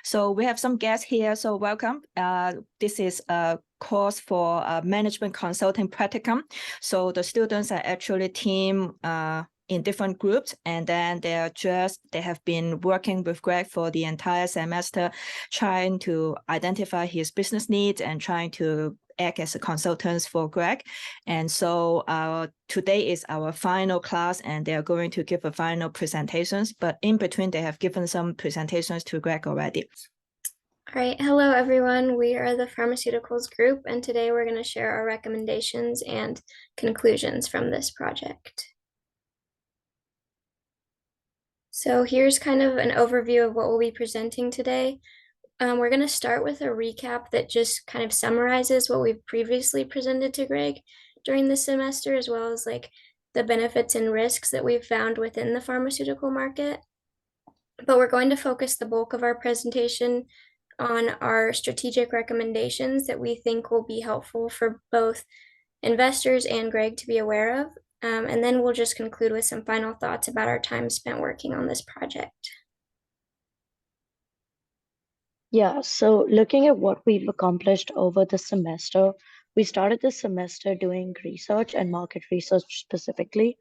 So we have some guests here, so welcome. This is a course for Management Consulting Practicum. So the students are actually team in different groups, and then they have been working with Greg for the entire semester, trying to identify his business needs and trying to act as a consultants for Greg. And so today is our final class, and they're going to give a final presentations, but in between they have given some presentations to Greg already. All right, hello everyone. We are the pharmaceuticals group, and today we're going to share our recommendations and conclusions from this project. So here's kind of an overview of what we'll be presenting today. We're going to start with a recap that just kind of summarizes what we've previously presented to Greg during the semester, as well as like the benefits and risks that we've found within the pharmaceutical market. But we're going to focus the bulk of our presentation on our strategic recommendations that we think will be helpful for both investors and Greg to be aware of. And then we'll just conclude with some final thoughts about our time spent working on this project. Yeah, so looking at what we've accomplished over the semester, we started the semester doing research and market research specifically.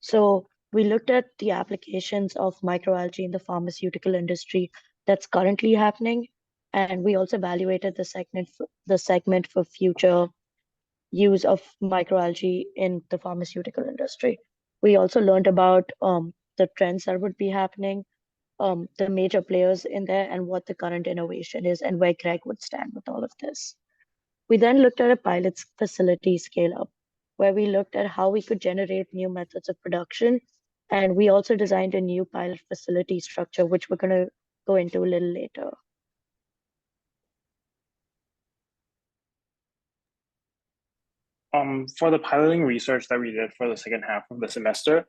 So we looked at the applications of microalgae in the pharmaceutical industry that's currently happening, and we also evaluated the segment for future use of microalgae in the pharmaceutical industry. We also learned about the trends that would be happening, the major players in there, and what the current innovation is, and where Greg would stand with all of this. We then looked at a pilot facility scale up, where we looked at how we could generate new methods of production. And we also designed a new pilot facility structure, which we're going to go into a little later. For the piloting research that we did for the second half of the semester,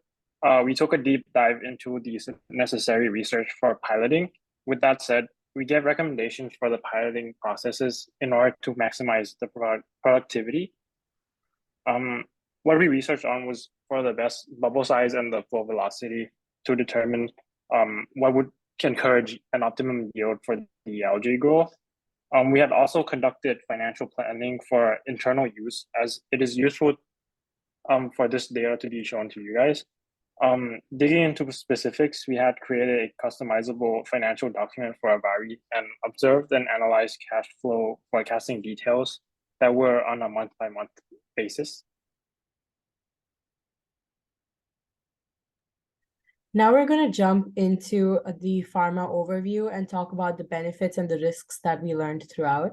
we took a deep dive into the necessary research for piloting. With that said, we gave recommendations for the piloting processes in order to maximize the productivity. What we researched on was for the best bubble size and the flow velocity to determine what would encourage an optimum yield for the algae growth. We had also conducted financial planning for internal use, as it is useful for this data to be shown to you guys. Digging into specifics, we had created a customizable financial document for Avari and observed and analyzed cash flow forecasting details that were on a month-by-month basis. Now we're going to jump into the pharma overview and talk about the benefits and the risks that we learned throughout.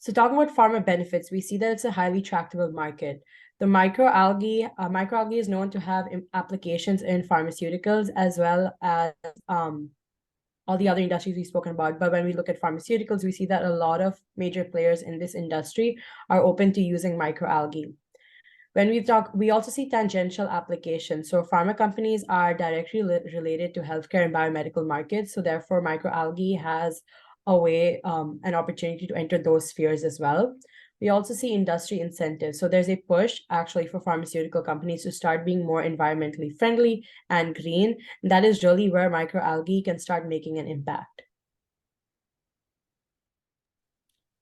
So talking about pharma benefits, we see that it's a highly tractable market. The microalgae is known to have applications in pharmaceuticals as well as all the other industries we've spoken about. But when we look at pharmaceuticals, we see that a lot of major players in this industry are open to using microalgae. When we also see tangential applications. So pharma companies are directly related to healthcare and biomedical markets. So therefore, microalgae has a way, an opportunity to enter those spheres as well. We also see industry incentives. So there's a push actually for pharmaceutical companies to start being more environmentally friendly and green. And that is really where microalgae can start making an impact.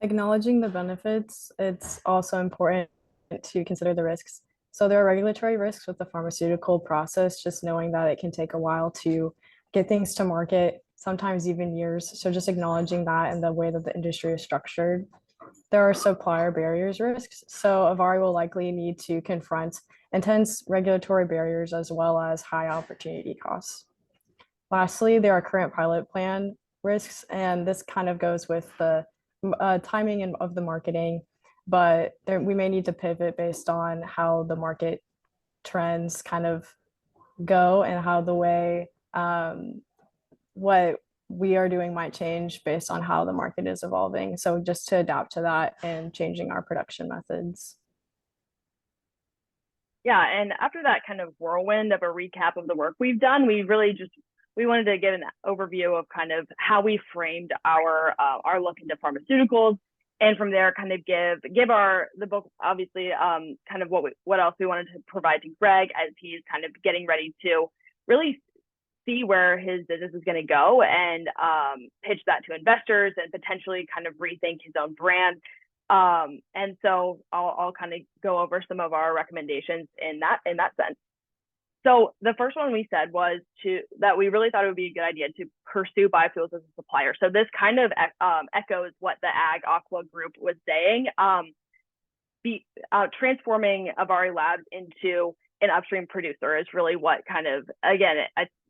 Acknowledging the benefits, it's also important to consider the risks. So there are regulatory risks with the pharmaceutical process, just knowing that it can take a while to get things to market, sometimes even years. So just acknowledging that and the way that the industry is structured. There are supplier barriers risks. So Avari will likely need to confront intense regulatory barriers as well as high opportunity costs. Lastly, there are current pilot plan risks, and this kind of goes with the timing of the marketing, but we may need to pivot based on how the market trends kind of go and how the way what we are doing might change based on how the market is evolving. So just to adapt to that and changing our production methods. Yeah, and after that kind of whirlwind of a recap of the work we've done, we wanted to get an overview of kind of how we framed our look into pharmaceuticals, and from there kind of give the book, obviously, kind of what else we wanted to provide to Greg as he's kind of getting ready to really see where his business is going to go and pitch that to investors and potentially kind of rethink his own brand. And so I'll kind of go over some of our recommendations in that sense. So the first one we said was that we really thought it would be a good idea to pursue biofuels as a supplier. So this kind of echoes what the Ag Aqua group was saying. Transforming Avari Labs into an upstream producer is really what kind of, again,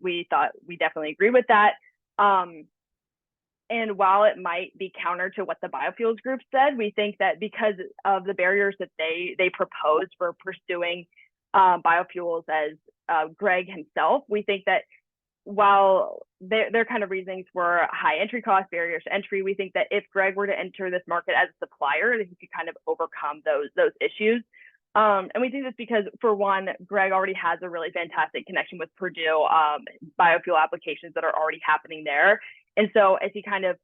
we thought we definitely agree with that. And while it might be counter to what the biofuels group said, we think that because of the barriers that they proposed for pursuing biofuels as Greg himself, we think that while their kind of reasonings were high entry cost, barriers to entry, we think that if Greg were to enter this market as a supplier, that he could kind of overcome those issues. And we think that's because, for one, Greg already has a really fantastic connection with Purdue biofuel applications that are already happening there. And so as he kind of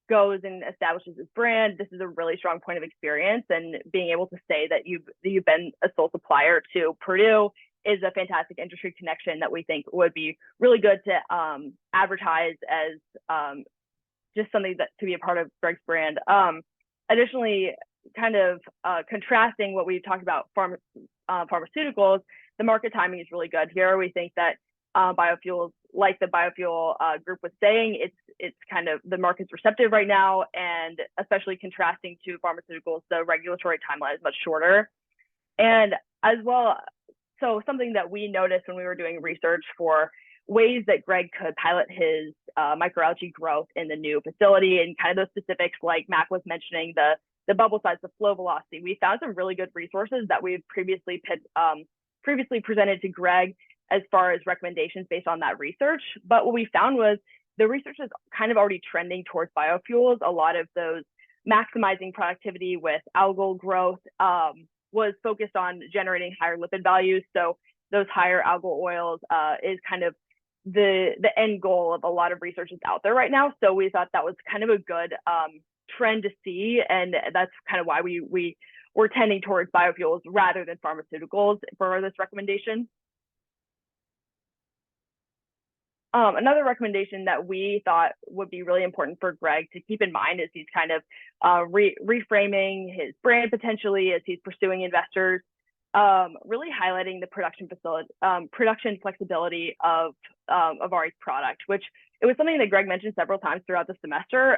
goes and establishes his brand, this is a really strong point of experience. And being able to say that you've been a sole supplier to Purdue is a fantastic industry connection that we think would be really good to advertise as just something that to be a part of Greg's brand. Additionally, kind of contrasting what we've talked about pharmaceuticals, the market timing is really good here. We think that biofuels, like the biofuel group was saying, it's kind of the market's receptive right now, and especially contrasting to pharmaceuticals, the regulatory timeline is much shorter. And as well, so something that we noticed when we were doing research for ways that Greg could pilot his microalgae growth in the new facility, and kind of those specifics like Mac was mentioning, the bubble size, the flow velocity, we found some really good resources that we've previously presented to Greg as far as recommendations based on that research. But what we found was the research is kind of already trending towards biofuels. A lot of those maximizing productivity with algal growth was focused on generating higher lipid values. So those higher algal oils is kind of the end goal of a lot of research that's out there right now. So we thought that was kind of a good trend to see, and that's kind of why we were tending towards biofuels rather than pharmaceuticals for this recommendation. Another recommendation that we thought would be really important for Greg to keep in mind as he's kind of reframing his brand potentially as he's pursuing investors, really highlighting the production flexibility of Avari's product, which it was something that Greg mentioned several times throughout the semester.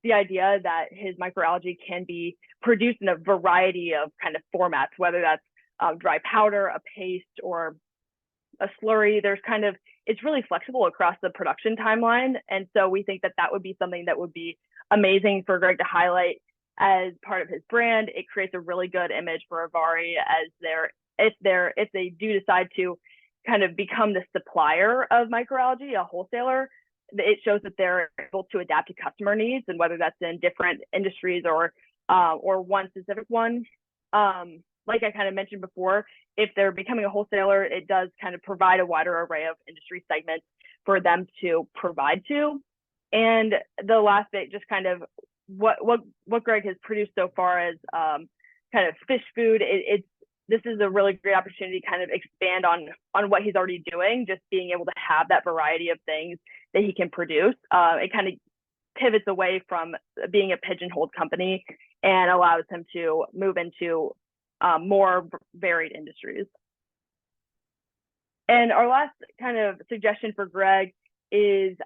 The idea that his microalgae can be produced in a variety of kind of formats, whether that's dry powder, a paste, or a slurry. There's kind of, it's really flexible across the production timeline. And so we think that that would be something that would be amazing for Greg to highlight as part of his brand. It creates a really good image for Avari as if they do decide to kind of become the supplier of microalgae, a wholesaler. It shows that they're able to adapt to customer needs, and whether that's in different industries or one specific one. Like I kind of mentioned before, if they're becoming a wholesaler, it does kind of provide a wider array of industry segments for them to provide to. And the last bit, just kind of what Greg has produced so far as kind of fish food. This is a really great opportunity to kind of expand on what he's already doing, just being able to have that variety of things that he can produce. It kind of pivots away from being a pigeonholed company and allows him to move into more varied industries. And our last kind of suggestion for Greg is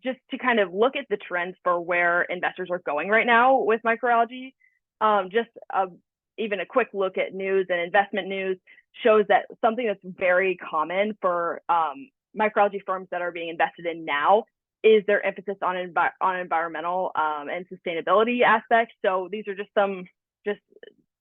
just to kind of look at the trends for where investors are going right now with microalgae. Even a quick look at news and investment news shows that something that's very common for microalgae firms that are being invested in now is their emphasis on environmental and sustainability aspects. So these are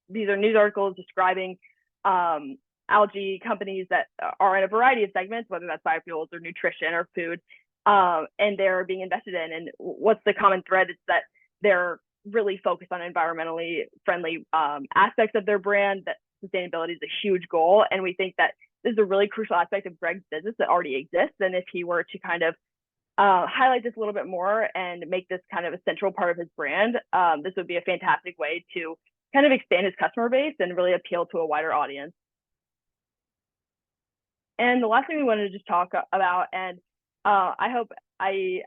these are news articles describing algae companies that are in a variety of segments, whether that's biofuels or nutrition or food, and they're being invested in. And what's the common thread is that they're really focused on environmentally friendly aspects of their brand, that sustainability is a huge goal. And we think that this is a really crucial aspect of Greg's business that already exists. And if he were to kind of highlight this a little bit more and make this kind of a central part of his brand, this would be a fantastic way to kind of expand his customer base and really appeal to a wider audience. And the last thing we wanted to just talk about, and I hope I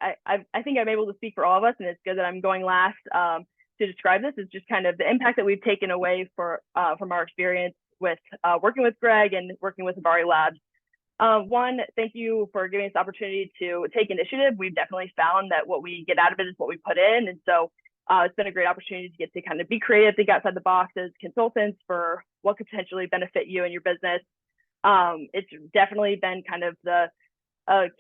think I'm able to speak for all of us, and it's good that I'm going last to describe this, is just kind of the impact that we've taken away from our experience with working with Greg and working with Avari Labs. One, thank you for giving us the opportunity to take initiative. We've definitely found that what we get out of it is what we put in. And so it's been a great opportunity to get to kind of be creative, think outside the box as consultants for what could potentially benefit you and your business. It's definitely been kind of the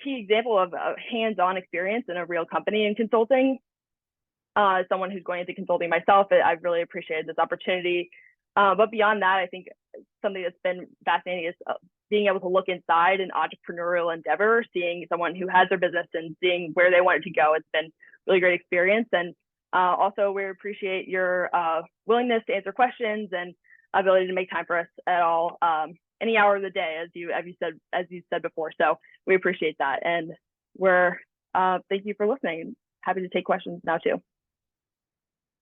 key example of a hands-on experience in a real company in consulting. As someone who's going into consulting myself, I've really appreciated this opportunity. But beyond that, I think something that's been fascinating is being able to look inside an entrepreneurial endeavor, seeing someone who has their business and seeing where they want it to go. It's been a really great experience. And also, we appreciate your willingness to answer questions and ability to make time for us at all, any hour of the day, as you said before. So we appreciate that. And we're thank you for listening. Happy to take questions now too.